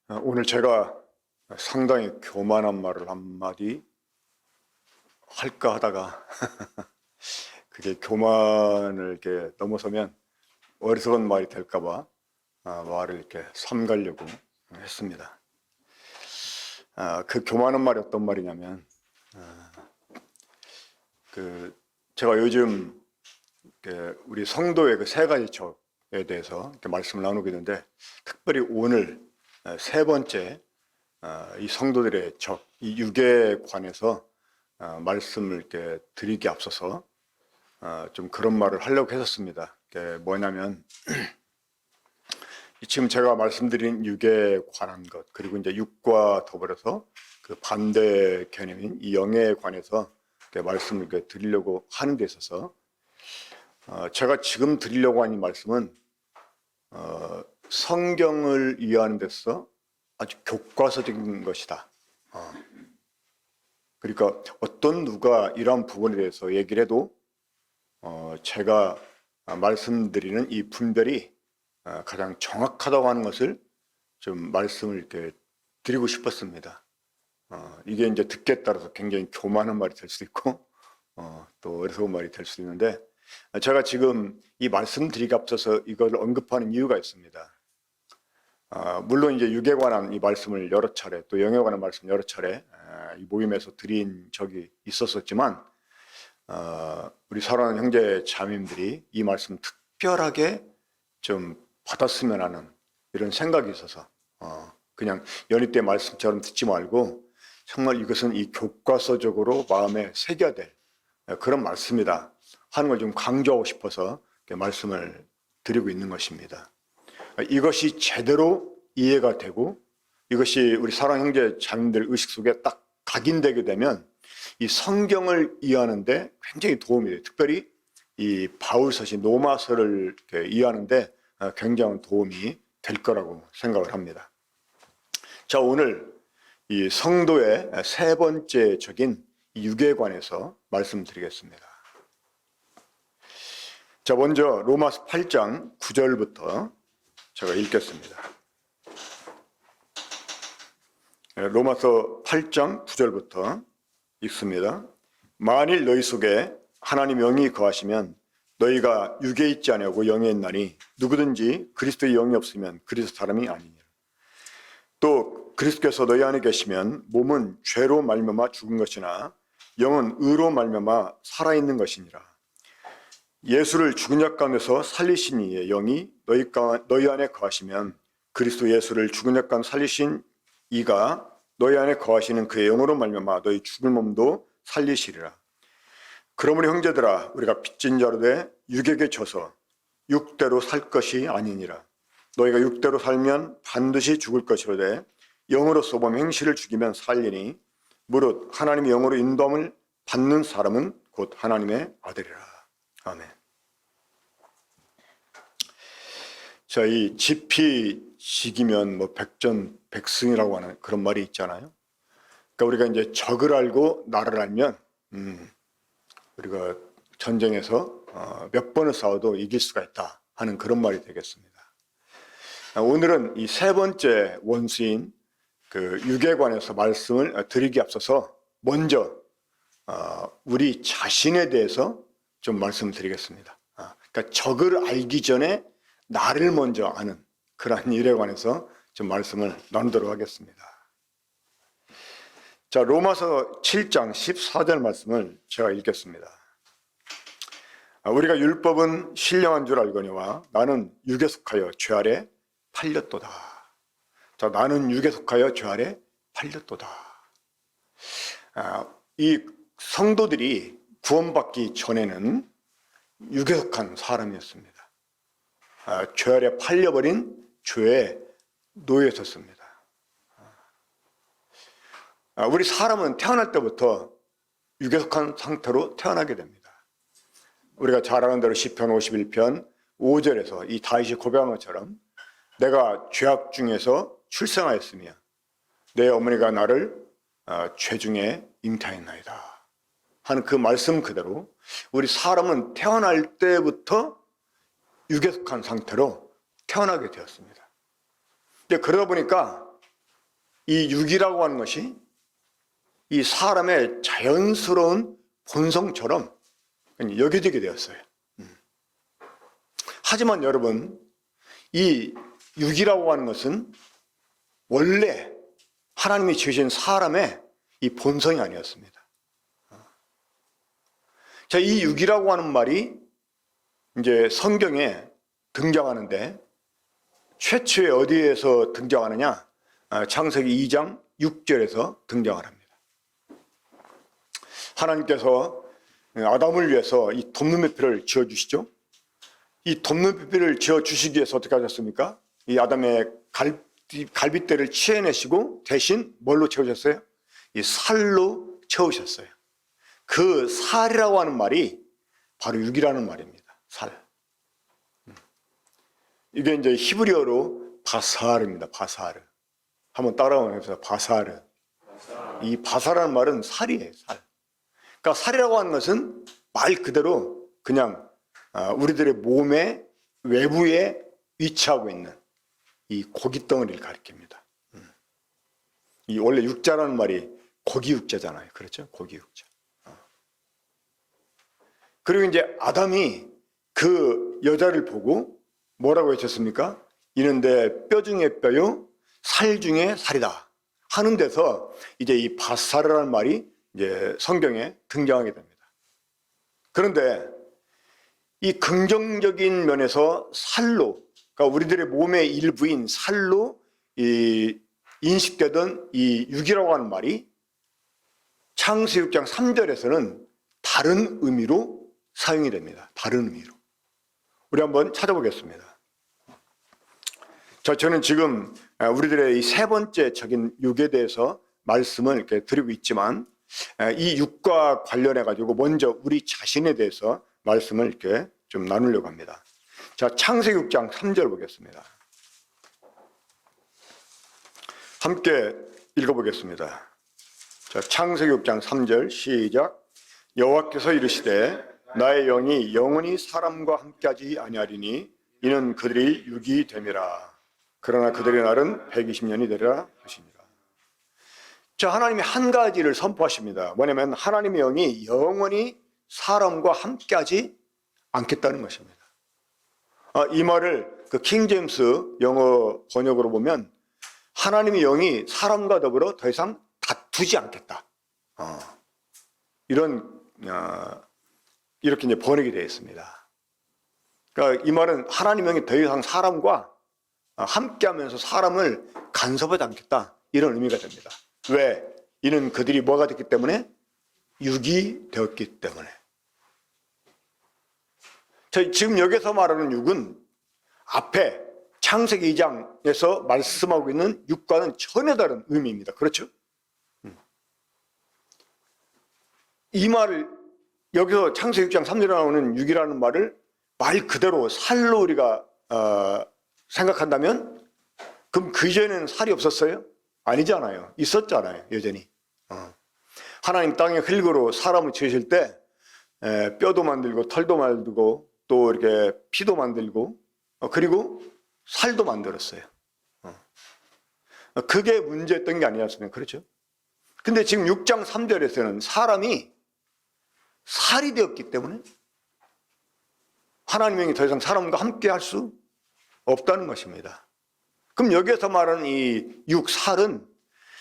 오늘 제가 상당히 교만한 말을 한마디 할까 하다가 그게 교만을 이렇게 넘어서면 어리석은 말이 될까봐 말을 이렇게 삼가려고 했습니다. 그 교만한 말이 어떤 말이냐면, 제가 요즘 우리 성도의 그 세 가지 척에 대해서 이렇게 말씀을 나누고 있는데, 특별히 오늘 세 번째 이 성도들의 적, 이 육에 관해서 말씀을 이렇게 드리기 앞서서 좀 그런 말을 하려고 했었습니다. 그게 뭐냐면 지금 제가 말씀드린 육에 관한 것, 그리고 이제 육과 더불어서 그 반대 개념인 이 영에 관해서 말씀을 이렇게 드리려고 하는 데 있어서 제가 지금 드리려고 하는 이 말씀은 성경을 이해하는 데서 아주 교과서적인 것이다. 그러니까 어떤 누가 이러한 부분에 대해서 얘기를 해도 제가 말씀드리는 이 분별이 가장 정확하다고 하는 것을 좀 말씀을 이렇게 드리고 싶었습니다. 이게 이제 듣기에 따라서 굉장히 교만한 말이 될 수도 있고 또 어리석은 말이 될 수도 있는데, 제가 지금 이 말씀드리기 앞서서 이걸 언급하는 이유가 있습니다. 물론 이제 육에 관한 이 말씀을 여러 차례, 또 영에 관한 말씀 여러 차례 이 모임에서 드린 적이 있었지만, 우리 사랑하는 형제 자매님들이 이 말씀 특별하게 좀 받았으면 하는 이런 생각이 있어서 그냥 연희 때 말씀처럼 듣지 말고 정말 이것은 이 교과서적으로 마음에 새겨야 될 그런 말씀이다 하는 걸 좀 강조하고 싶어서 말씀을 드리고 있는 것입니다. 이것이 제대로 이해가 되고 이것이 우리 사랑하는 형제 자매님들 의식 속에 딱 각인되게 되면 이 성경을 이해하는데 굉장히 도움이 돼요. 특별히 이 바울서신 로마서를 이해하는데 굉장한 도움이 될 거라고 생각을 합니다. 자, 오늘 이 성도의 세 번째 적인 육에 관해서 말씀드리겠습니다. 자, 먼저 로마서 8장 9절부터 제가 읽겠습니다. 로마서 8장 9절부터 읽습니다. 만일 너희 속에 하나님 영이 거하시면 너희가 육에 있지 아니하고 영에 있나니 누구든지 그리스도의 영이 없으면 그리스도 사람이 아니니라. 또 그리스도께서 너희 안에 계시면 몸은 죄로 말미암아 죽은 것이나 영은 의로 말미암아 살아있는 것이니라. 예수를 죽은 자 가운데서 살리신 이의 영이 너희 안에 거하시면 그리스도 예수를 죽은 자 가운데 살리신 이가 너희 안에 거하시는 그의 영으로 말미암아 너희 죽을 몸도 살리시리라. 그러므로 형제들아, 우리가 빚진 자로 돼 육에게 져서 육대로 살 것이 아니니라. 너희가 육대로 살면 반드시 죽을 것이로되 영으로서 보면 행실을 죽이면 살리니 무릇 하나님의 영으로 인도함을 받는 사람은 곧 하나님의 아들이라. 아멘. 자, 이 지피지기면 뭐 백전백승이라고 하는 그런 말이 있잖아요. 그러니까 우리가 이제 적을 알고 나를 알면 우리가 전쟁에서 몇 번을 싸워도 이길 수가 있다 하는 그런 말이 되겠습니다. 오늘은 이 세 번째 원수인 그 육에 관해서 말씀을 드리기 앞서서 먼저 우리 자신에 대해서 좀 말씀드리겠습니다. 그러니까 적을 알기 전에 나를 먼저 아는 그러한 일에 관해서 좀 말씀을 나누도록 하겠습니다. 자, 로마서 7장 14절 말씀을 제가 읽겠습니다. 우리가 율법은 신령한 줄 알거니와 나는 육에 속하여 죄 아래 팔렸도다. 자, 나는 육에 속하여 죄 아래 팔렸도다. 이 성도들이 구원받기 전에는 육에 속한 사람이었습니다. 죄 아래 팔려버린 죄에 놓여 있었습니다. 우리 사람은 태어날 때부터 육에 속한 상태로 태어나게 됩니다. 우리가 잘 아는 대로 시편 51편 5절에서 이 다윗이 고백한 것처럼 내가 죄악 중에서 출생하였으며 내 어머니가 나를 죄 중에 잉태하였나이다 하는 그 말씀 그대로 우리 사람은 태어날 때부터 육에 속한 상태로 태어나게 되었습니다. 그러다 보니까 이 육이라고 하는 것이 이 사람의 자연스러운 본성처럼 여겨지게 되었어요. 하지만 여러분, 이 육이라고 하는 것은 원래 하나님이 지으신 사람의 이 본성이 아니었습니다. 자, 이 육이라고 하는 말이 이제 성경에 등장하는데 최초에 어디에서 등장하느냐? 창세기 2장 6절에서 등장을 합니다. 하나님께서 아담을 위해서 이 돋는배필을 지어주시죠. 이 돋는배필을 지어주시기 위해서 어떻게 하셨습니까? 이 아담의 갈빗대를 치해내시고 대신 뭘로 채우셨어요? 이 살로 채우셨어요. 그 살이라고 하는 말이 바로 육이라는 말입니다. 살. 이게 이제 히브리어로 바사르입니다. 바사르. 한번 따라오면서 바사르. 이 바사라는 말은 살이에요. 살. 그러니까 살이라고 하는 것은 말 그대로 그냥 우리들의 몸의 외부에 위치하고 있는 이 고깃덩어리를 가리킵니다. 이 원래 육자라는 말이 고기육자잖아요. 그렇죠? 고기육자. 그리고 이제 아담이 그 여자를 보고 뭐라고 외쳤습니까? 이는데 뼈 중에 뼈요, 살 중에 살이다 하는 데서 이제 이 바사르라는 말이 이제 성경에 등장하게 됩니다. 그런데 이 긍정적인 면에서 살로, 그러니까 우리들의 몸의 일부인 살로 이 인식되던 이 육이라고 하는 말이 창세기 6장 3절에서는 다른 의미로 사용이 됩니다. 다른 의미로. 우리 한번 찾아보겠습니다. 자, 저는 지금 우리들의 이 세 번째 적인 육에 대해서 말씀을 이렇게 드리고 있지만 이 육과 관련해 가지고 먼저 우리 자신에 대해서 말씀을 이렇게 좀 나누려고 합니다. 자, 창세기 6장 3절 보겠습니다. 함께 읽어보겠습니다. 자, 창세기 6장 3절 시작. 여호와께서 이르시되 나의 영이 영원히 사람과 함께하지 아니하리니 이는 그들이 육이 됨이라. 그러나 그들의 날은 120년이 되리라 하시니라. 자, 하나님이 한 가지를 선포하십니다. 뭐냐면 하나님의 영이 영원히 사람과 함께하지 않겠다는 것입니다. 이 말을 그 킹제임스 영어 번역으로 보면 하나님의 영이 사람과 더불어 더 이상 다투지 않겠다. 이렇게 이제 번역이 되어 있습니다. 그러니까 이 말은 하나님의 영이 더 이상 사람과 함께하면서 사람을 간섭하지 않겠다, 이런 의미가 됩니다. 왜? 이는 그들이 뭐가 됐기 때문에? 육이 되었기 때문에. 지금 여기서 말하는 육은 앞에 창세기 2장에서 말씀하고 있는 육과는 전혀 다른 의미입니다. 그렇죠? 이 말을 여기서 창세기 6장 3절에 나오는 육이라는 말을 말 그대로 살로 우리가 생각한다면 그럼 그 이전에는 살이 없었어요? 아니잖아요. 있었잖아요. 여전히. 하나님 땅의 흙으로 사람을 지으실 때 뼈도 만들고 털도 만들고 또 이렇게 피도 만들고 그리고 살도 만들었어요. 그게 문제였던 게 아니었으면 그렇죠? 근데 지금 6장 3절에서는 사람이 살이 되었기 때문에 하나님의 영이 더 이상 사람과 함께 할 수 없다는 것입니다. 그럼 여기에서 말하는 이 육살은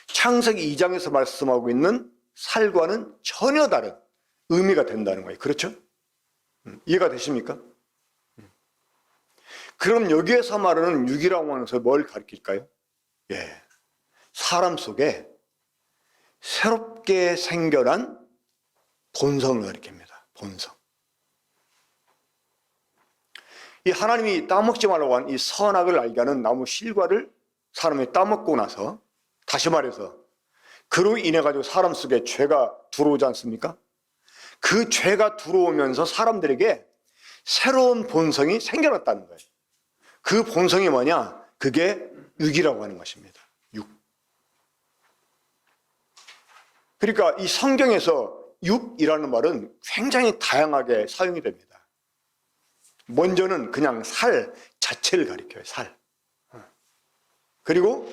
창세기 2장에서 말씀하고 있는 살과는 전혀 다른 의미가 된다는 거예요. 그렇죠? 이해가 되십니까? 그럼 여기에서 말하는 육이라고 하는 것은 뭘 가리킬까요? 예, 사람 속에 새롭게 생겨난 본성을 가리킵니다. 본성. 이 하나님이 따먹지 말라고 한 이 선악을 알게 하는 나무 실과를 사람이 따먹고 나서, 다시 말해서 그로 인해 가지고 사람 속에 죄가 들어오지 않습니까? 그 죄가 들어오면서 사람들에게 새로운 본성이 생겨났다는 거예요. 그 본성이 뭐냐? 그게 육이라고 하는 것입니다. 육. 그러니까 이 성경에서 육이라는 말은 굉장히 다양하게 사용이 됩니다. 먼저는 그냥 살 자체를 가리켜요. 살. 그리고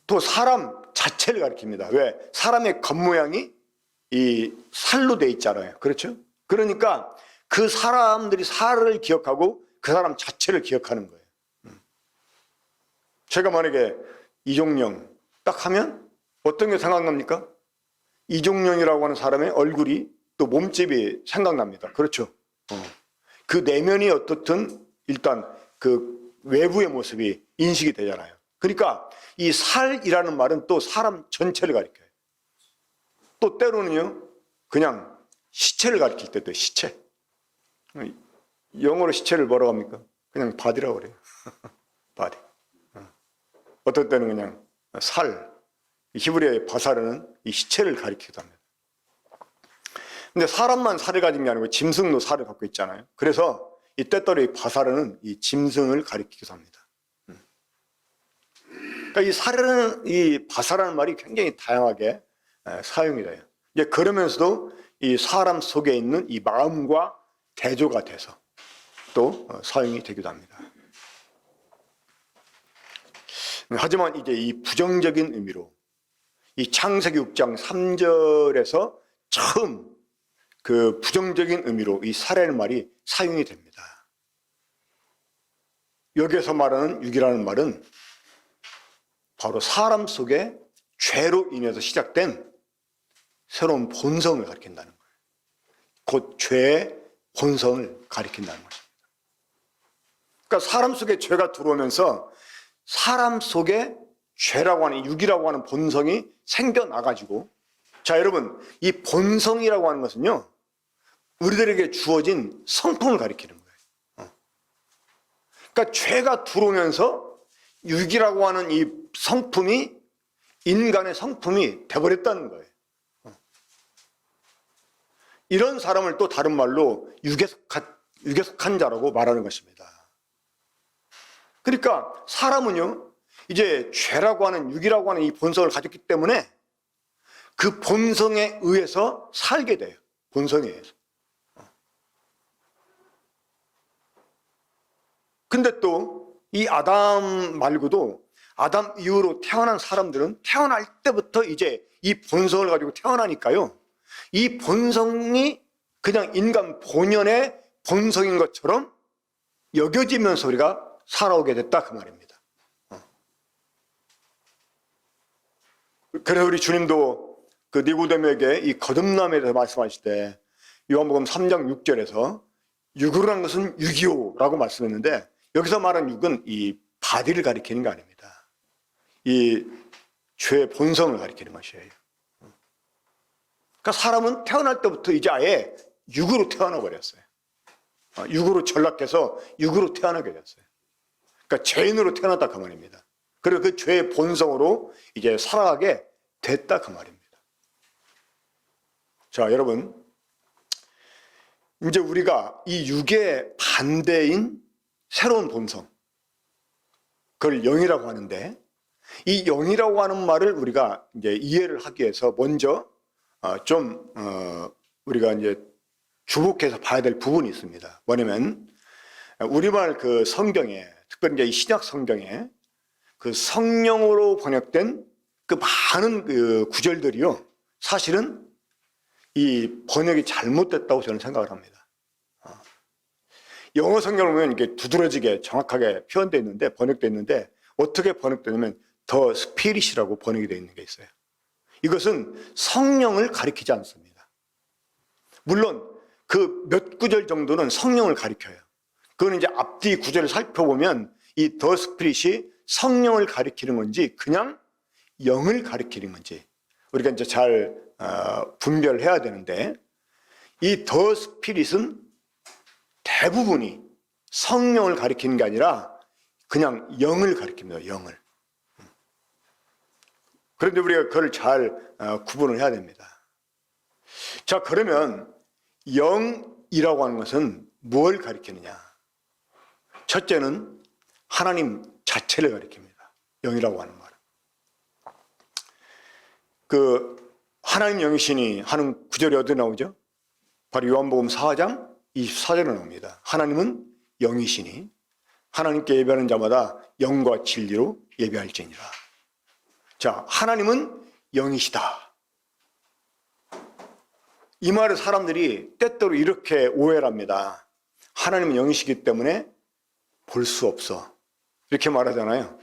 또 사람 자체를 가리킵니다. 왜? 사람의 겉모양이 이 살로 돼 있잖아요. 그렇죠? 그러니까 그 사람들이 살을 기억하고 그 사람 자체를 기억하는 거예요. 제가 만약에 이종영 딱 하면 어떤 게 생각납니까? 이종영이라고 하는 사람의 얼굴이 또 몸집이 생각납니다. 그렇죠? 그 내면이 어떻든 일단 그 외부의 모습이 인식이 되잖아요. 그러니까 이 살이라는 말은 또 사람 전체를 가리켜요. 또 때로는요, 그냥 시체를 가리킬 때도 시체. 영어로 시체를 뭐라고 합니까? 그냥 바디라고 그래요. 바디. 어떨 때는 그냥 살. 히브리어의 바사르는 이 시체를 가리키기도 합니다. 근데 사람만 살을 가진 게 아니고 짐승도 살을 갖고 있잖아요. 그래서 이 때때로 이 바사르는 이 짐승을 가리키기도 합니다. 그러니까 이 사르는, 이 바사라는 말이 굉장히 다양하게 사용이 돼요. 이제 그러면서도 이 사람 속에 있는 이 마음과 대조가 돼서 또 사용이 되기도 합니다. 하지만 이제 이 부정적인 의미로 이 창세기 6장 3절에서 처음 그 부정적인 의미로 이 살이라는 말이 사용이 됩니다. 여기에서 말하는 육이라는 말은 바로 사람 속에 죄로 인해서 시작된 새로운 본성을 가리킨다는 거예요. 곧 죄의 본성을 가리킨다는 것입니다. 그러니까 사람 속에 죄가 들어오면서 사람 속에 죄라고 하는 육이라고 하는 본성이 생겨나가지고, 자 여러분, 이 본성이라고 하는 것은요 우리들에게 주어진 성품을 가리키는 거예요. 그러니까 죄가 들어오면서 육이라고 하는 이 성품이 인간의 성품이 돼버렸다는 거예요. 이런 사람을 또 다른 말로 육에 속한 자라고 말하는 것입니다. 그러니까 사람은요 이제 죄라고 하는 육이라고 하는 이 본성을 가졌기 때문에 그 본성에 의해서 살게 돼요. 본성에 의해서. 근데 또 이 아담 말고도 아담 이후로 태어난 사람들은 태어날 때부터 이제 이 본성을 가지고 태어나니까요. 이 본성이 그냥 인간 본연의 본성인 것처럼 여겨지면서 우리가 살아오게 됐다 그 말입니다. 그래서 우리 주님도 그 니고데모에게 이 거듭남에 대해서 말씀하실 때 요한복음 3장 6절에서 육으로 한 것은 육이오라고 말씀했는데, 여기서 말하는 육은 이 바디를 가리키는 게 아닙니다. 이 죄의 본성을 가리키는 것이에요. 그러니까 사람은 태어날 때부터 이제 아예 육으로 태어나 버렸어요. 육으로 전락해서 육으로 태어나게 됐어요. 그러니까 죄인으로 태어났다 그 말입니다. 그리고 그 죄의 본성으로 이제 살아가게 됐다 그 말입니다. 자 여러분, 이제 우리가 이 육의 반대인 새로운 본성, 그걸 영이라고 하는데, 이 영이라고 하는 말을 우리가 이제 이해를 하기 위해서 먼저 우리가 이제 주목해서 봐야 될 부분이 있습니다. 뭐냐면 우리말 그 성경에, 특별히 이제 이 신약 성경에 그 성령으로 번역된 그 많은 그 구절들이요, 사실은 이 번역이 잘못됐다고 저는 생각을 합니다. 영어 성경을 보면 이게 두드러지게 정확하게 표현되어 있는데, 번역되어 있는데, 어떻게 번역되냐면 더 스피릿이라고 번역이 되어 있는 게 있어요. 이것은 성령을 가리키지 않습니다. 물론 그 몇 구절 정도는 성령을 가리켜요. 그건 이제 앞뒤 구절을 살펴보면 이 더 스피릿이 성령을 가리키는 건지 그냥 영을 가리키는 건지 우리가 이제 잘 분별해야 되는데, 이 더 스피릿은 대부분이 성령을 가리키는 게 아니라 그냥 영을 가리킵니다. 영을. 그런데 우리가 그걸 잘 구분을 해야 됩니다. 자, 그러면 영이라고 하는 것은 뭘 가리키느냐? 첫째는 하나님 자체를 가리킵니다. 영이라고 하는 말은. 그 하나님 영이시니 하는 구절이 어디 나오죠? 바로 요한복음 4장 24절에 나옵니다. 하나님은 영이시니 하나님께 예배하는 자마다 영과 진리로 예배할지니라. 자, 하나님은 영이시다. 이 말을 사람들이 때때로 이렇게 오해를 합니다. 하나님은 영이시기 때문에 볼 수 없어. 이렇게 말하잖아요.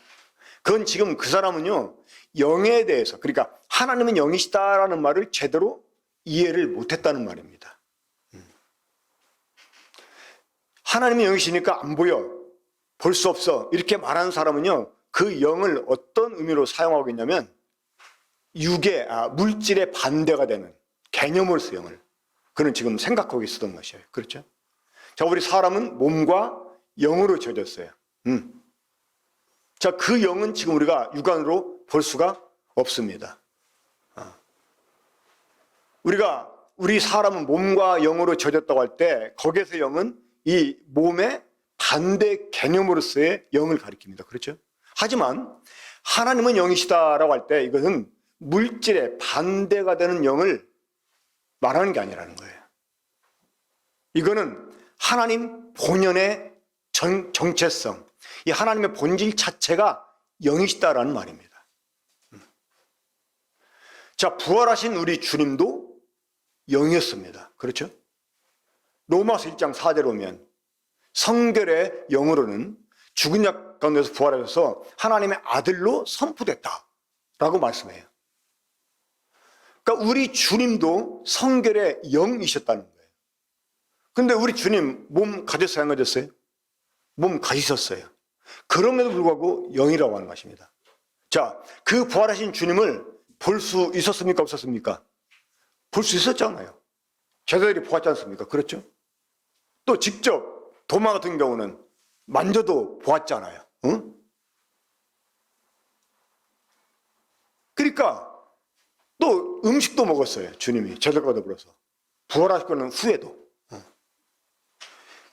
그건 지금 그 사람은요, 영에 대해서, 그러니까 하나님은 영이시다라는 말을 제대로 이해를 못했다는 말입니다. 하나님은 영이시니까 안 보여, 볼 수 없어, 이렇게 말하는 사람은요, 그 영을 어떤 의미로 사용하고 있냐면 물질의 반대가 되는 개념으로서 영을 그는 지금 생각하고 있었던 것이에요. 그렇죠? 자, 우리 사람은 몸과 영으로 지어졌어요. 자, 그 영은 지금 우리가 육안으로 볼 수가 없습니다. 우리 사람은 몸과 영으로 지어졌다고 할 때 거기에서 영은 이 몸의 반대 개념으로서의 영을 가리킵니다. 그렇죠? 하지만 하나님은 영이시다라고 할 때 이것은 물질의 반대가 되는 영을 말하는 게 아니라는 거예요. 이거는 하나님 본연의 정체성, 이 하나님의 본질 자체가 영이시다라는 말입니다. 자, 부활하신 우리 주님도 영이었습니다. 그렇죠? 로마서 1장 4절에 보면 성결의 영으로는 죽은 자 가운데서 부활하셔서 하나님의 아들로 선포됐다라고 말씀해요. 그러니까 우리 주님도 성결의 영이셨다는 거예요. 근데 우리 주님 몸 가졌어요, 안 가졌어요? 몸 가지셨어요. 그럼에도 불구하고 영이라고 하는 것입니다. 자, 그 부활하신 주님을 볼 수 있었습니까, 없었습니까? 볼 수 있었잖아요. 제자들이 보았지 않습니까? 그렇죠? 또 직접 도마 같은 경우는 만져도 보았잖아요. 응? 그러니까 또 음식도 먹었어요. 주님이 제자들과 더불어서 부활하시고는 후에도.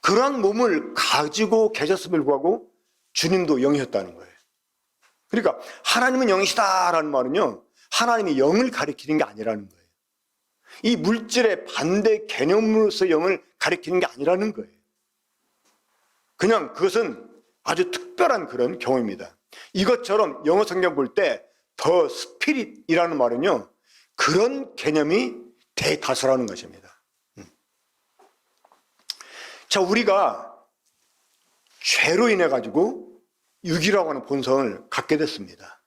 그러한 몸을 가지고 계셨음을 구하고 주님도 영이셨다는 거예요. 그러니까 하나님은 영이시다라는 말은요, 하나님이 영을 가리키는 게 아니라는 거예요. 이 물질의 반대 개념으로서 영을 가리키는 게 아니라는 거예요. 그냥 그것은 아주 특별한 그런 경우입니다. 이것처럼 영어 성경 볼 때 더 스피릿이라는 말은요, 그런 개념이 대다수라는 것입니다. 자, 우리가 죄로 인해 가지고 육이라고 하는 본성을 갖게 됐습니다.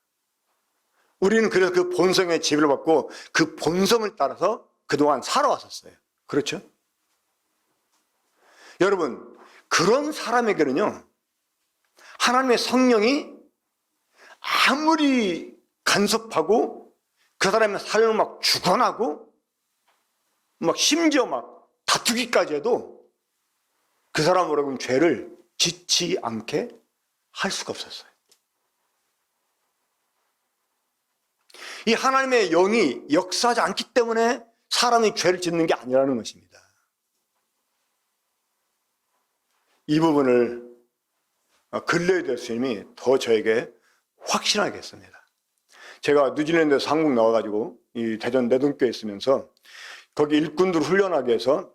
우리는 그래서 그 본성의 지배를 받고 그 본성을 따라서 그동안 살아왔었어요. 그렇죠? 여러분, 그런 사람에게는요, 하나님의 성령이 아무리 간섭하고 그 사람의 삶을 막 주관하고 막 심지어 막 다투기까지 해도 그 사람으로는 죄를 짓지 않게 할 수가 없었어요. 이 하나님의 영이 역사하지 않기 때문에 사람이 죄를 짓는 게 아니라는 것입니다. 이 부분을 근래에 대해서 주님이 더 저에게 확신하게 했습니다. 제가 뉴질랜드에서 한국 나와가지고 이 대전 내동교에 있으면서 거기 일꾼들 훈련하기 위해서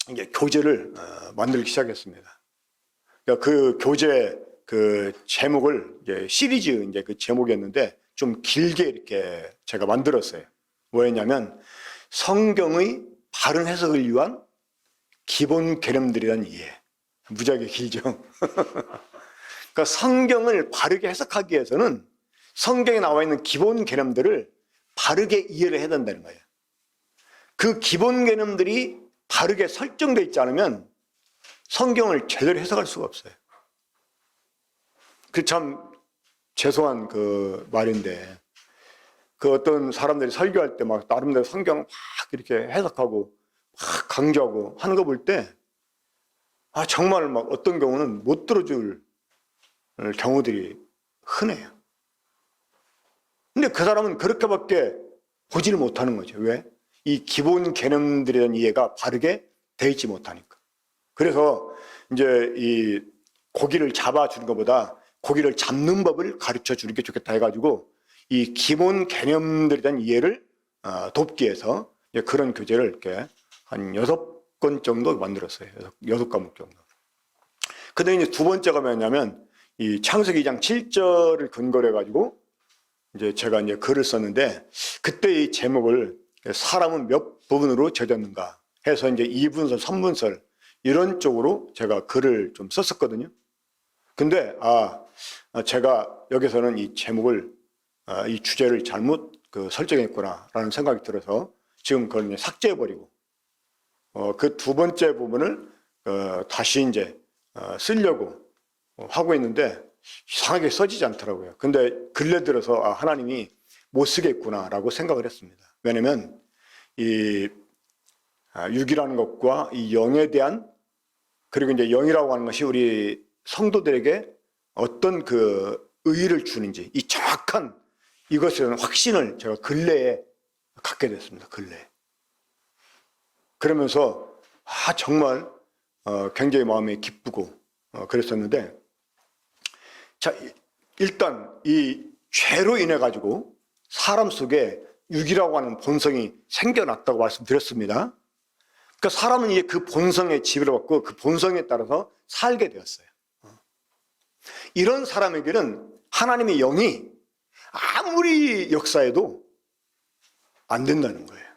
이게 교재를 만들기 시작했습니다. 그러니까 그 교재 그 제목을 이제 시리즈 이제 그 제목이었는데 좀 길게 이렇게 제가 만들었어요. 뭐였냐면 성경의 바른 해석을 위한 기본 개념들에 대한 이해. 무지하게 길죠. 그러니까 성경을 바르게 해석하기 위해서는 성경에 나와 있는 기본 개념들을 바르게 이해를 해야 된다는 거예요. 그 기본 개념들이 바르게 설정되어 있지 않으면 성경을 제대로 해석할 수가 없어요. 그 참 죄송한 그 말인데, 그 어떤 사람들이 설교할 때 막 나름대로 성경 막 이렇게 해석하고 막 강조하고 하는 거 볼 때, 정말 막 어떤 경우는 못 들어줄 경우들이 흔해요. 근데 그 사람은 그렇게밖에 보지를 못하는 거죠. 왜? 이 기본 개념들에 대한 이해가 바르게 되어 있지 못하니까. 그래서 이제 이 고기를 잡아주는 것보다 고기를 잡는 법을 가르쳐 주는 게 좋겠다 해가지고 이 기본 개념들에 대한 이해를 돕기 위해서 그런 교재를 이렇게 한 6권 정도 만들었어요. 6과목 정도. 근데 이제 두 번째가 뭐냐면 이 창세기 2장 7절을 근거로 해가지고 이제 제가 이제 글을 썼는데 그때 이 제목을 사람은 몇 부분으로 젖었는가 해서 이제 2분설, 3분설 이런 쪽으로 제가 글을 좀 썼었거든요. 근데 제가 여기서는 이 제목을 이 주제를 잘못 설정했구나라는 생각이 들어서 지금 그걸 이제 삭제해버리고 그 두 번째 부분을 다시 이제 쓰려고 하고 있는데 이상하게 써지지 않더라고요. 근데 근래 들어서 하나님이 못 쓰겠구나라고 생각을 했습니다. 왜냐면 이 육이라는 것과 이 영에 대한, 그리고 이제 영이라고 하는 것이 우리 성도들에게 어떤 그 의의를 주는지 이 정확한 이것에 대한 확신을 제가 근래에 갖게 됐습니다. 근래에. 그러면서 정말 굉장히 마음이 기쁘고 그랬었는데, 자, 일단 이 죄로 인해 가지고 사람 속에 육이라고 하는 본성이 생겨났다고 말씀드렸습니다. 그러니까 사람은 이제 그 본성에 지배를 받고 그 본성에 따라서 살게 되었어요. 이런 사람에게는 하나님의 영이 아무리 역사해도 안 된다는 거예요.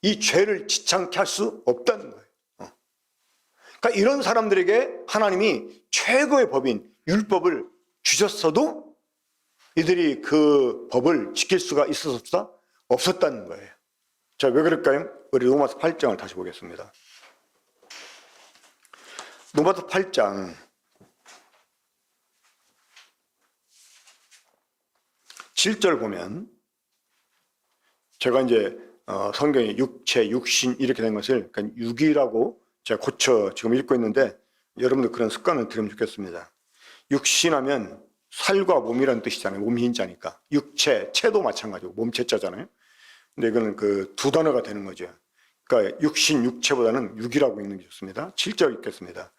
이 죄를 지창케 할 수 없다는 거예요. 그러니까 이런 사람들에게 하나님이 최고의 법인 율법을 주셨어도 이들이 그 법을 지킬 수가 있었다? 없었다는 거예요. 자, 왜 그럴까요? 우리 로마서 8장을 다시 보겠습니다. 로마서 8장 7절 보면, 제가 이제 성경에 육체, 육신 이렇게 된 것을 그러니까 육이라고 제가 고쳐 지금 읽고 있는데 여러분들 그런 습관을 들으면 좋겠습니다. 육신하면 살과 몸이라는 뜻이잖아요. 몸이 인자니까. 육체, 체도 마찬가지고 몸체자잖아요. 근데 이거는 그 두 단어가 되는 거죠. 그러니까 육신, 육체보다는 육이라고 읽는 게 좋습니다. 7절 읽겠습니다.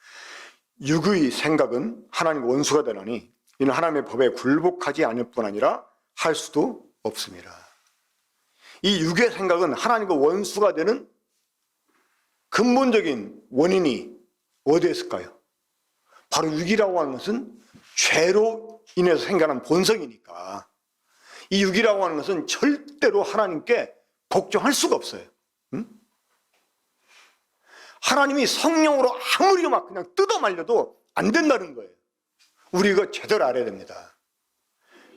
육의 생각은 하나님과 원수가 되나니 이는 하나님의 법에 굴복하지 않을 뿐 아니라 할 수도 없습니다. 이 육의 생각은 하나님과 원수가 되는 근본적인 원인이 어디에 있을까요? 바로 육이라고 하는 것은 죄로 인해서 생겨난 본성이니까 이 육이라고 하는 것은 절대로 하나님께 복종할 수가 없어요. 응? 하나님이 성령으로 아무리 막 그냥 뜯어 말려도 안 된다는 거예요. 우리 이거 제대로 알아야 됩니다.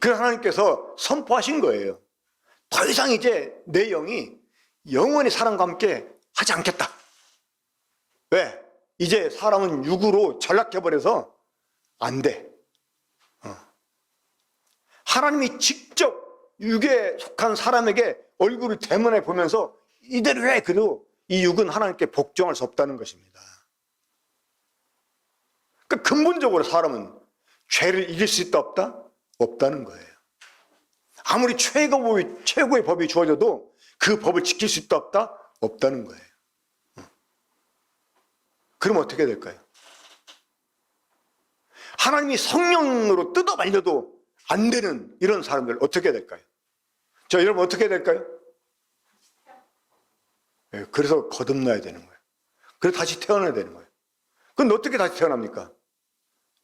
그래서 하나님께서 선포하신 거예요. 더 이상 이제 내 영이 영원히 사람과 함께 하지 않겠다. 왜? 이제 사람은 육으로 전락해버려서 안 돼. 하나님이 직접 육에 속한 사람에게 얼굴을 대면해 보면서 이대로 해. 그래도 이 육은 하나님께 복종할 수 없다는 것입니다. 그러니까 근본적으로 사람은 죄를 이길 수 있다 없다? 없다는 거예요. 아무리 최고의 법이 주어져도 그 법을 지킬 수 있다 없다? 없다는 거예요. 그럼 어떻게 될까요? 하나님이 성령으로 뜯어 말려도 안 되는 이런 사람들 어떻게 될까요? 자, 여러분 어떻게 될까요? 네, 그래서 거듭나야 되는 거예요. 그래서 다시 태어나야 되는 거예요. 그럼 어떻게 다시 태어납니까?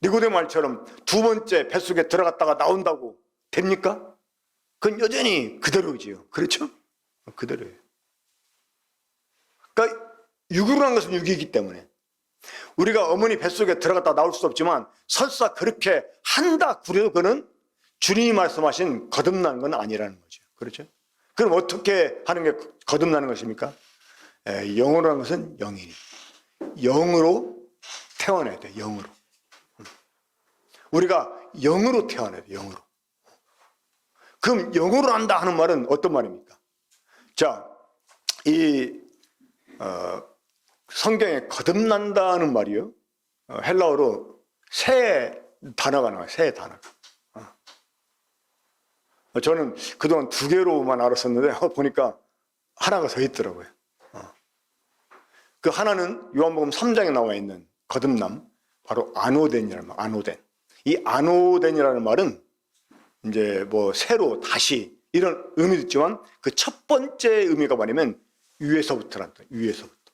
니고데모 말처럼 두 번째 뱃속에 들어갔다가 나온다고 됩니까? 그건 여전히 그대로지요. 그렇죠? 그대로예요. 그러니까 육으로 한 것은 육이기 때문에 우리가 어머니 뱃속에 들어갔다 나올 수 없지만 설사 그렇게 한다 그래도 그는 주님이 말씀하신 거듭나는 건 아니라는 거죠. 그렇죠? 그럼 어떻게 하는 게 거듭나는 것입니까? 영으로 하는 것은 영이니 영으로 태어나야 돼. 영으로. 우리가 영으로 태어나야 돼. 영으로. 그럼 영으로 한다 하는 말은 어떤 말입니까? 자, 이 성경에 거듭난다는 말이요. 헬라어로 새 단어가 나와요. 새 단어가. 저는 그동안 두 개로만 알았었는데 보니까 하나가 더 있더라고요. 그 하나는 요한복음 3장에 나와 있는 거듭남, 바로 아노덴이라는 말, 아노덴. 이 아노덴이라는 말은 이제 뭐 새로 다시 이런 의미도 있지만 그 첫 번째 의미가 뭐냐면 위에서부터란다. 위에서부터.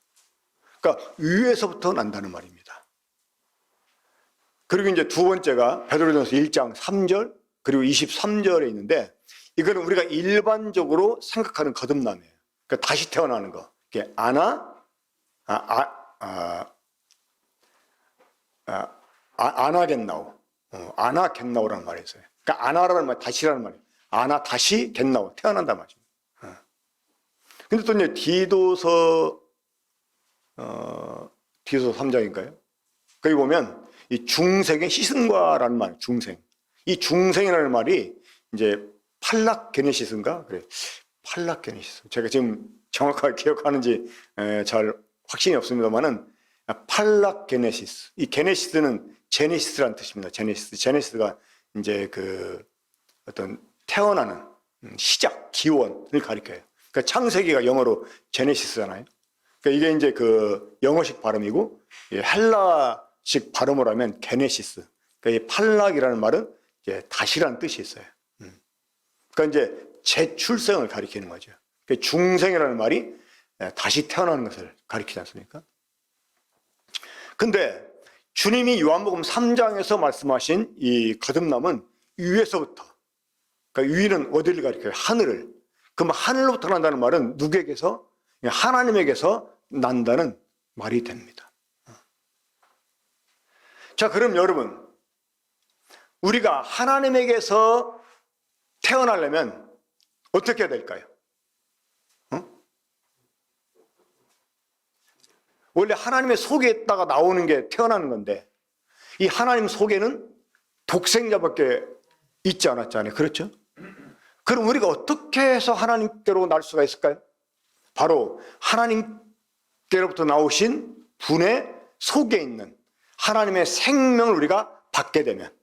그러니까 위에서부터 난다는 말입니다. 그리고 이제 두 번째가 베드로전서 1장 3절 그리고 23절에 있는데 이거는 우리가 일반적으로 생각하는 거듭남이에요. 그러니까 다시 태어나는 거. 이게 아나겟나오. 아나겟나오라는 말이 있어요. 그러니까 아나라는 말, 다시라는 말이에요. 아나, 다시, 겟나오. 태어난단 말이죠. 근데 또 이제 디도서 3장인가요? 거기 보면 이 중생의 시승과라는 말, 중생. 이 중생이라는 말이 이제 팔락게네시스인가? 그래. 팔락게네시스. 제가 지금 정확하게 기억하는지 잘 확신이 없습니다만은 팔락게네시스. 이 게네시스는 제네시스라는 뜻입니다. 제네시스. 제네시스가 이제 그 어떤 태어나는 시작, 기원을 가리켜요. 그러니까 창세기가 영어로 제네시스잖아요. 그러니까 이게 이제 그 영어식 발음이고 헬라식 발음으로 하면 게네시스. 그러니까 이 팔락이라는 말은 이제 다시라는 뜻이 있어요. 그러니까 이제 재출생을 가리키는 거죠. 그러니까 중생이라는 말이 다시 태어나는 것을 가리키지 않습니까? 근데 주님이 요한복음 3장에서 말씀하신 이 거듭남은 위에서부터, 그러니까 위는 어디를 가리켜요? 하늘을. 그럼 하늘로부터 난다는 말은 누구에게서? 하나님에게서 난다는 말이 됩니다. 자, 그럼 여러분, 우리가 하나님에게서 태어나려면 어떻게 해야 될까요? 원래 하나님의 속에 있다가 나오는 게 태어나는 건데, 이 하나님 속에는 독생자밖에 있지 않았잖아요. 그렇죠? 그럼 우리가 어떻게 해서 하나님께로 날 수가 있을까요? 바로 하나님께로부터 나오신 분의 속에 있는 하나님의 생명을 우리가 받게 되면,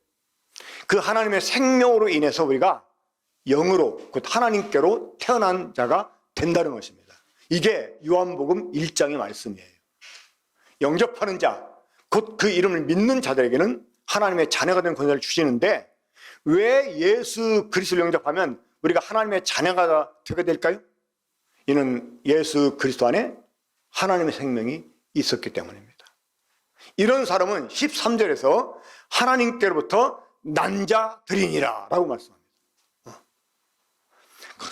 그 하나님의 생명으로 인해서 우리가 영으로, 곧 하나님께로 태어난 자가 된다는 것입니다. 이게 요한복음 1장의 말씀이에요. 영접하는 자, 곧 그 이름을 믿는 자들에게는 하나님의 자녀가 되는 권세를 주시는데, 왜 예수 그리스도를 영접하면 우리가 하나님의 자녀가 되게 될까요? 이는 예수 그리스도 안에 하나님의 생명이 있었기 때문입니다. 이런 사람은 13절에서 하나님께로부터 난 자들이니라 라고 말씀합니다.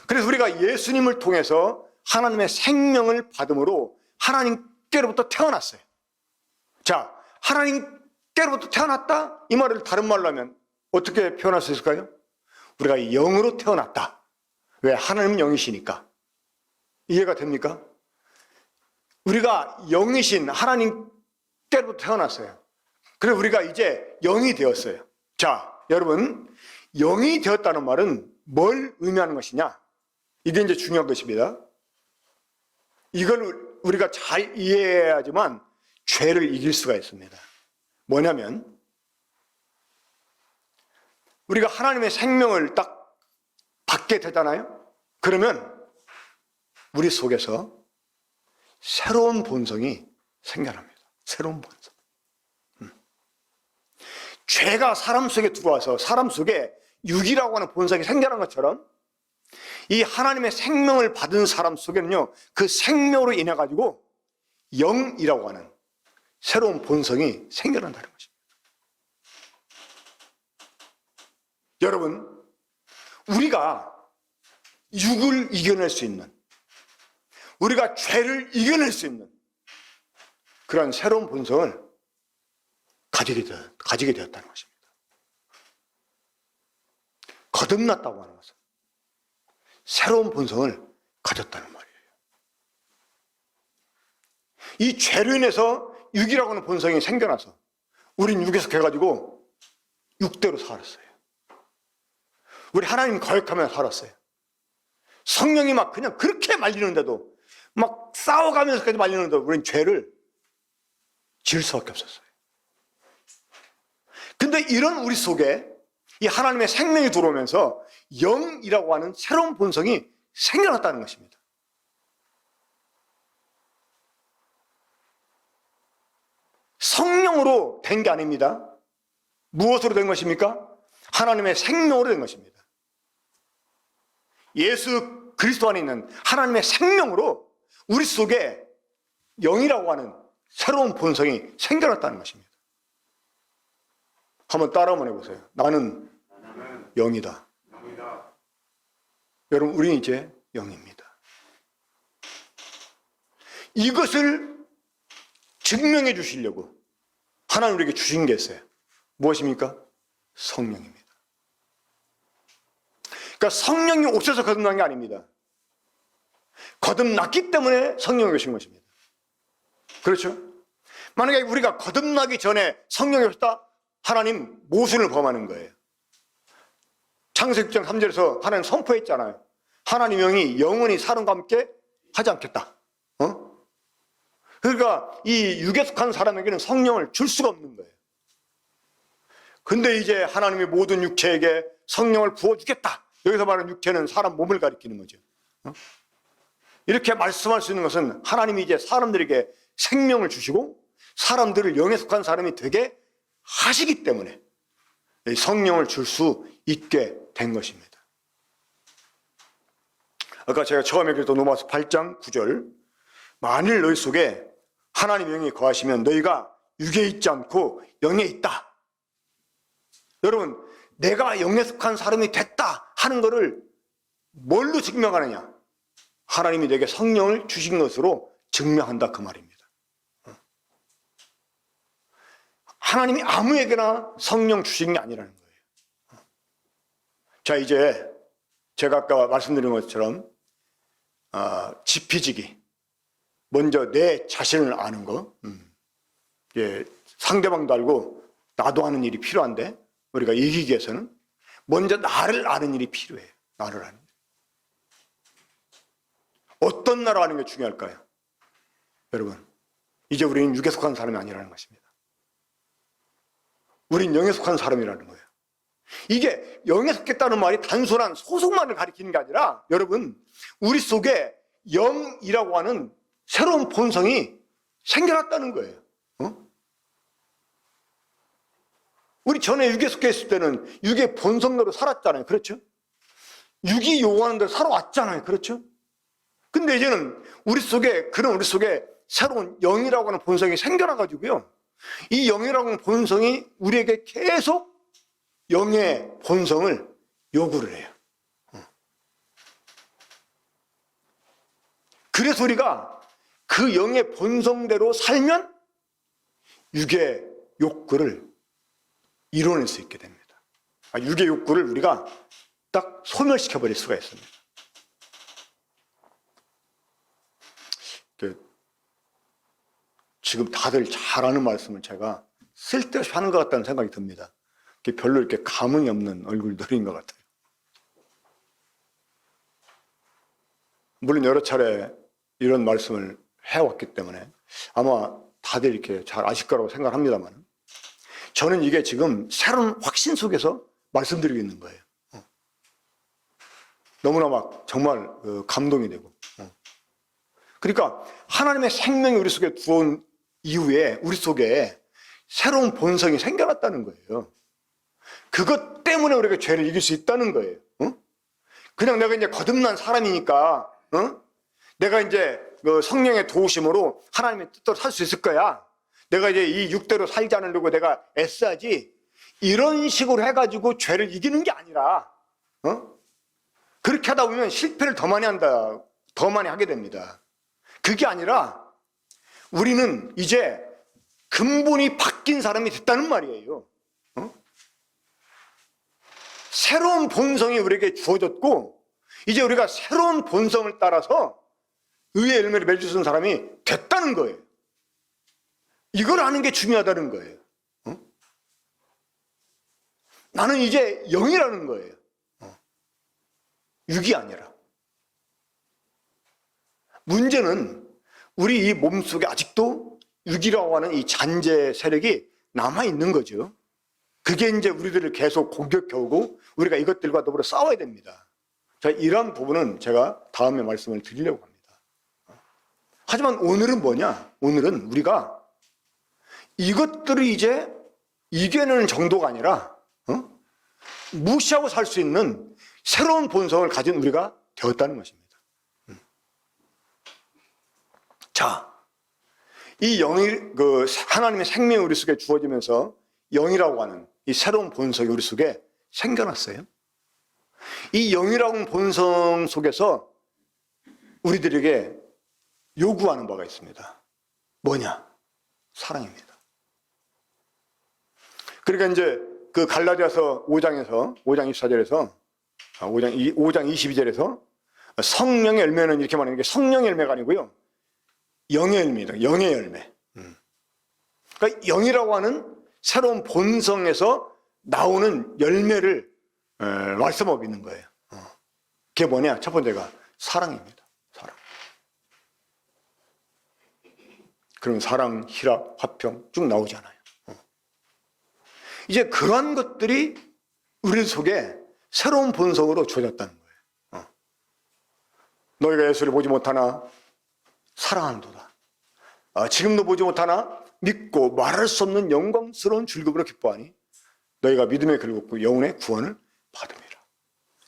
그래서 우리가 예수님을 통해서 하나님의 생명을 받음으로 하나님께로부터 태어났어요. 자, 하나님께로부터 태어났다? 이 말을 다른 말로 하면 어떻게 표현할 수 있을까요? 우리가 영으로 태어났다. 왜? 하나님은 영이시니까. 이해가 됩니까? 우리가 영이신 하나님께로부터 태어났어요. 그래서 우리가 이제 영이 되었어요. 자, 여러분, 영이 되었다는 말은 뭘 의미하는 것이냐? 이게 이제 중요한 것입니다. 이걸 우리가 잘 이해해야지만 죄를 이길 수가 있습니다. 뭐냐면, 우리가 하나님의 생명을 딱 받게 되잖아요? 그러면 우리 속에서 새로운 본성이 생겨납니다. 새로운 본성. 죄가 사람 속에 들어와서 사람 속에 육이라고 하는 본성이 생겨난 것처럼 이 하나님의 생명을 받은 사람 속에는요, 그 생명으로 인해 가지고 영이라고 하는 새로운 본성이 생겨난다는 것입니다. 여러분, 우리가 육을 이겨낼 수 있는, 우리가 죄를 이겨낼 수 있는 그런 새로운 본성을 가지게 되었다는 것입니다. 거듭났다고 하는 것은 새로운 본성을 가졌다는 말이에요. 이 죄로 인해서 육이라고 하는 본성이 생겨나서 우린 육에서 해가지고 육대로 살았어요. 우리 하나님 거역하며 살았어요. 성령이 막 그냥 그렇게 말리는데도, 막 싸워가면서까지 말리는데도 우리는 죄를 지을 수밖에 없었어요. 근데 이런 우리 속에 이 하나님의 생명이 들어오면서 영이라고 하는 새로운 본성이 생겨났다는 것입니다. 성령으로 된 게 아닙니다. 무엇으로 된 것입니까? 하나님의 생명으로 된 것입니다. 예수 그리스도 안에 있는 하나님의 생명으로 우리 속에 영이라고 하는 새로운 본성이 생겨났다는 것입니다. 한번 따라 한번 해보세요. 나는 영이다. 여러분, 우리는 이제 영입니다. 이것을 증명해 주시려고 하나님 우리에게 주신 게 있어요. 무엇입니까? 성령입니다. 그러니까 성령이 없어서 거듭난 게 아닙니다. 거듭났기 때문에 성령이 오신 것입니다. 그렇죠? 만약에 우리가 거듭나기 전에 성령이 없다, 하나님 모순을 범하는 거예요. 창세기 6장 3절에서 하나님 선포했잖아요. 하나님 영이 영원히 사람과 함께 하지 않겠다. 그러니까 이 육에 속한 사람에게는 성령을 줄 수가 없는 거예요. 근데 이제 하나님이 모든 육체에게 성령을 부어주겠다. 여기서 말하는 육체는 사람 몸을 가리키는 거죠. 이렇게 말씀할 수 있는 것은 하나님이 이제 사람들에게 생명을 주시고 사람들을 영에 속한 사람이 되게 하시기 때문에 성령을 줄 수 있게 된 것입니다. 아까 제가 처음에 그랬던 로마서 8장 9절, 만일 너희 속에 하나님의 영이 거하시면 너희가 육에 있지 않고 영에 있다. 여러분, 내가 영에 속한 사람이 됐다 하는 것을 뭘로 증명하느냐? 하나님이 내게 성령을 주신 것으로 증명한다, 그 말입니다. 하나님이 아무에게나 성령 주신 게 아니라는 거예요. 자, 이제 제가 아까 말씀드린 것처럼 지피지기, 먼저 내 자신을 아는 거, 상대방도 알고 나도 아는 일이 필요한데 우리가 이기기 위해서는 먼저 나를 아는 일이 필요해요. 나를 아는 일. 어떤 나를 아는 게 중요할까요? 여러분, 이제 우리는 육에 속한 사람이 아니라는 것입니다. 우린 영에 속한 사람이라는 거예요. 이게 영에 속했다는 말이 단순한 소속만을 가리키는 게 아니라, 여러분, 우리 속에 영이라고 하는 새로운 본성이 생겨났다는 거예요. 우리 전에 육에 속해 있을 때는 육의 본성대로 살았잖아요. 그렇죠? 육이 요구하는 대로 살아왔잖아요. 그렇죠? 근데 이제는 우리 속에 새로운 영이라고 하는 본성이 생겨나가지고요, 이 영이라고 하는 본성이 우리에게 계속 영의 본성을 요구를 해요. 그래서 우리가 그 영의 본성대로 살면 육의 욕구를 이뤄낼 수 있게 됩니다. 육의 욕구를 우리가 딱 소멸시켜버릴 수가 있습니다. 지금 다들 잘하는 말씀을 제가 쓸데없이 하는 것 같다는 생각이 듭니다. 별로 이렇게 감흥이 없는 얼굴들인 것 같아요. 물론 여러 차례 이런 말씀을 해왔기 때문에 아마 다들 이렇게 잘 아실 거라고 생각합니다만, 저는 이게 지금 새로운 확신 속에서 말씀드리고 있는 거예요. 너무나 막 정말 감동이 되고. 그러니까 하나님의 생명이 우리 속에 들어온 이후에 우리 속에 새로운 본성이 생겨났다는 거예요. 그것 때문에 우리가 죄를 이길 수 있다는 거예요. 그냥 내가 이제 거듭난 사람이니까, 내가 이제 성령의 도우심으로 하나님의 뜻대로 살 수 있을 거야. 내가 이제 이 육대로 살지 않으려고 내가 애써야지. 이런 식으로 해가지고 죄를 이기는 게 아니라, 그렇게 하다 보면 실패를 더 많이 하게 됩니다. 그게 아니라 우리는 이제 근본이 바뀐 사람이 됐다는 말이에요. 새로운 본성이 우리에게 주어졌고, 이제 우리가 새로운 본성을 따라서 의의 열매를 맺을 수 있는 사람이 됐다는 거예요. 이걸 아는 게 중요하다는 거예요. 나는 이제 영이라는 거예요. 육이 아니라. 문제는 우리 이 몸속에 아직도 육이라고 하는 이 잔재 세력이 남아있는 거죠. 그게 이제 우리들을 계속 공격해오고 우리가 이것들과 더불어 싸워야 됩니다. 자, 이런 부분은 제가 다음에 말씀을 드리려고 합니다. 하지만 오늘은 뭐냐? 오늘은 우리가 이것들을 이제 이겨내는 정도가 아니라 무시하고 살 수 있는 새로운 본성을 가진 우리가 되었다는 것입니다. 자, 이 영이 하나님의 생명이 우리 속에 주어지면서 영이라고 하는 이 새로운 본성이 우리 속에 생겨났어요. 이 영이라고 하는 본성 속에서 우리들에게 요구하는 바가 있습니다. 뭐냐? 사랑입니다. 그러니까 이제 그 갈라디아서 5장 24절에서 5장 22절에서 성령의 열매는 이렇게 말하는 게 성령의 열매가 아니고요. 영의 열매입니다. 영의 열매. 그러니까 영이라고 하는 새로운 본성에서 나오는 열매를 말씀하고 있는 거예요. 그게 뭐냐? 첫 번째가 사랑입니다. 사랑. 그럼 사랑, 희락, 화평 쭉 나오잖아요. 이제 그러한 것들이 우리 속에 새로운 본성으로 주어졌다는 거예요. 너희가 예수를 보지 못하나 사랑하는도다. 지금도 보지 못하나 믿고 말할 수 없는 영광스러운 즐거움으로 기뻐하니 너희가 믿음의 결국 영혼의 구원을 받음이라.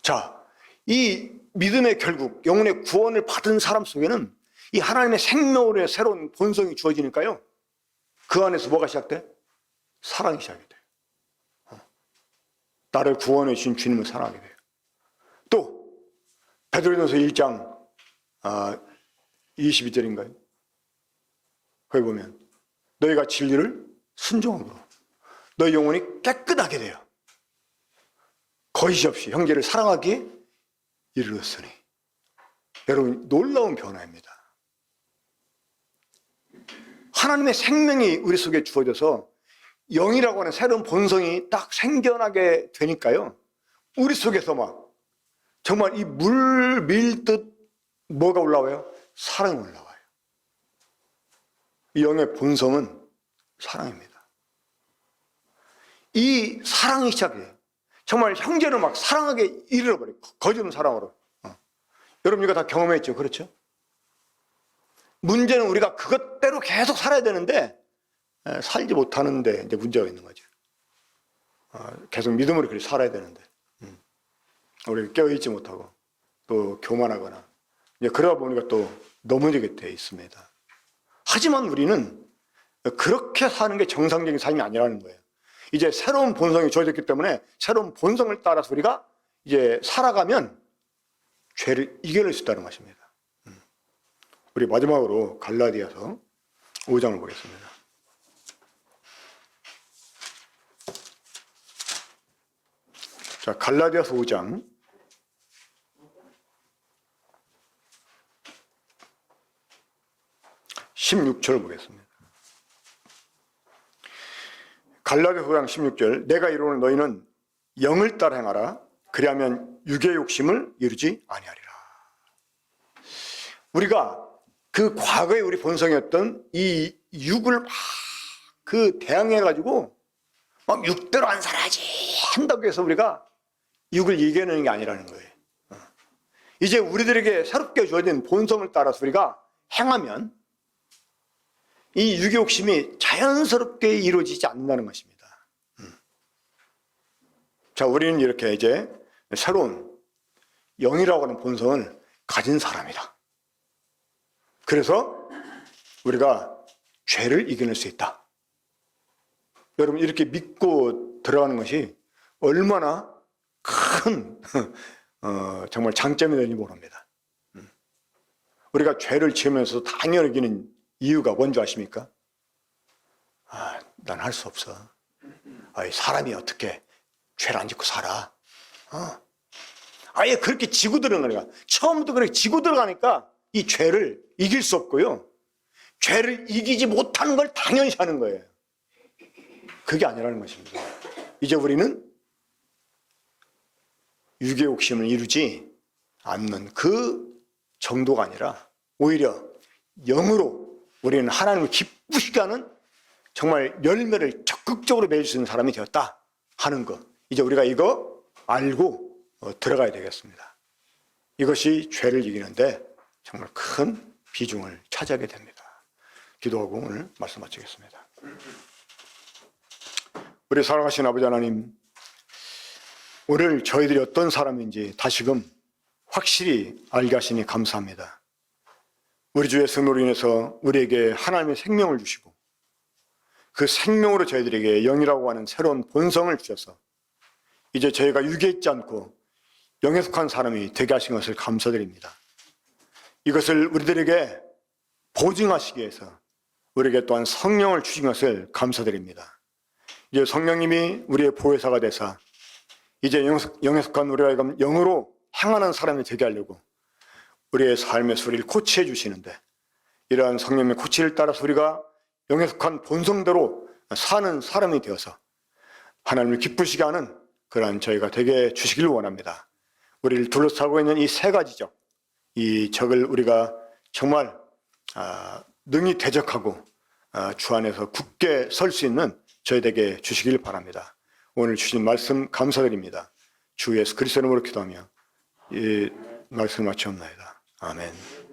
자, 이 믿음의 결국 영혼의 구원을 받은 사람 속에는 이 하나님의 생명으로의 새로운 본성이 주어지니까요. 그 안에서 뭐가 시작돼? 사랑이 시작이 돼요. 나를 구원해 주신 주님을 사랑하게 돼요. 또 베드로전서 1장 22절인가요? 거기 보면 너희가 진리를 순종함으로 너희 영혼이 깨끗하게 돼요. 거짓 없이 형제를 사랑하기에 이르렀으니. 여러분, 놀라운 변화입니다. 하나님의 생명이 우리 속에 주어져서 영이라고 하는 새로운 본성이 딱 생겨나게 되니까요. 우리 속에서 막 정말 이 물 밀듯 뭐가 올라와요? 사랑이 올라와요. 이 영의 본성은 사랑입니다. 이 사랑이 시작해요. 정말 형제를 막 사랑하게 이르러버려요. 거짓 없는 사랑으로. 여러분 이거 다 경험했죠? 그렇죠? 문제는 우리가 그것대로 계속 살아야 되는데 살지 못하는데 이제 문제가 있는 거죠. 계속 믿음으로 그렇게 살아야 되는데 우리가 깨어있지 못하고 또 교만하거나 이제 그러다 보니까 또 넘어지게 돼 있습니다. 하지만 우리는 그렇게 사는 게 정상적인 삶이 아니라는 거예요. 이제 새로운 본성이 주어졌기 때문에 새로운 본성을 따라서 우리가 이제 살아가면 죄를 이겨낼 수 있다는 것입니다. 우리 마지막으로 갈라디아서 5장을 보겠습니다. 자, 갈라디아서 5장 16절 보겠습니다. 갈라디아서 5장 16절 내가 이르노니 너희는 영을 따라 행하라. 그리하면 육의 욕심을 이루지 아니하리라. 우리가 그 과거의 우리 본성이었던 이 육을 막 그 대항해가지고 막 육대로 안 살아야지 한다고 해서 우리가 육을 이겨내는 게 아니라는 거예요. 이제 우리들에게 새롭게 주어진 본성을 따라서 우리가 행하면 이 육의 욕심이 자연스럽게 이루어지지 않는다는 것입니다. 자, 우리는 이렇게 이제 새로운 영이라고 하는 본성을 가진 사람이다. 그래서 우리가 죄를 이겨낼 수 있다. 여러분 이렇게 믿고 들어가는 것이 얼마나 큰 정말 장점이 되는지 모릅니다. 우리가 죄를 지으면서 당연히 이기는 이유가 뭔지 아십니까? 난 할 수 없어. 사람이 어떻게 죄를 안 짓고 살아? 아예 그렇게 지고 들어가니까 처음부터 그렇게 지고 들어가니까 이 죄를 이길 수 없고요. 죄를 이기지 못하는 걸 당연시 하는 거예요. 그게 아니라는 것입니다. 이제 우리는 육의 욕심을 이루지 않는 그 정도가 아니라 오히려 영으로 우리는 하나님을 기쁘시게 하는 정말 열매를 적극적으로 맺을 수 있는 사람이 되었다 하는 것. 이제 우리가 이거 알고 들어가야 되겠습니다. 이것이 죄를 이기는데 정말 큰 비중을 차지하게 됩니다. 기도하고 오늘 말씀 마치겠습니다. 우리 사랑하신 아버지 하나님, 오늘 저희들이 어떤 사람인지 다시금 확실히 알게 하시니 감사합니다. 우리 주 예수님으로 인해서 우리에게 하나님의 생명을 주시고 그 생명으로 저희들에게 영이라고 하는 새로운 본성을 주셔서 이제 저희가 육에 있지 않고 영에 속한 사람이 되게 하신 것을 감사드립니다. 이것을 우리들에게 보증하시기 위해서 우리에게 또한 성령을 주신 것을 감사드립니다. 이제 성령님이 우리의 보혜사가 되사 이제 영에 속한 우리가 영으로 행하는 사람이 되게 하려고 우리의 삶의 소리를 고치해 주시는데, 이러한 성령의 고치를 따라서 우리가 영에 속한 본성대로 사는 사람이 되어서 하나님을 기쁘시게 하는 그러한 저희가 되게 주시길 원합니다. 우리를 둘러싸고 있는 이 세 가지적, 이 적을 우리가 정말 능히 대적하고 주 안에서 굳게 설 수 있는 저희에게 주시길 바랍니다. 오늘 주신 말씀 감사드립니다. 주 예수 그리스도 이름으로 기도하며 이 말씀을 마치옵나이다. 아멘.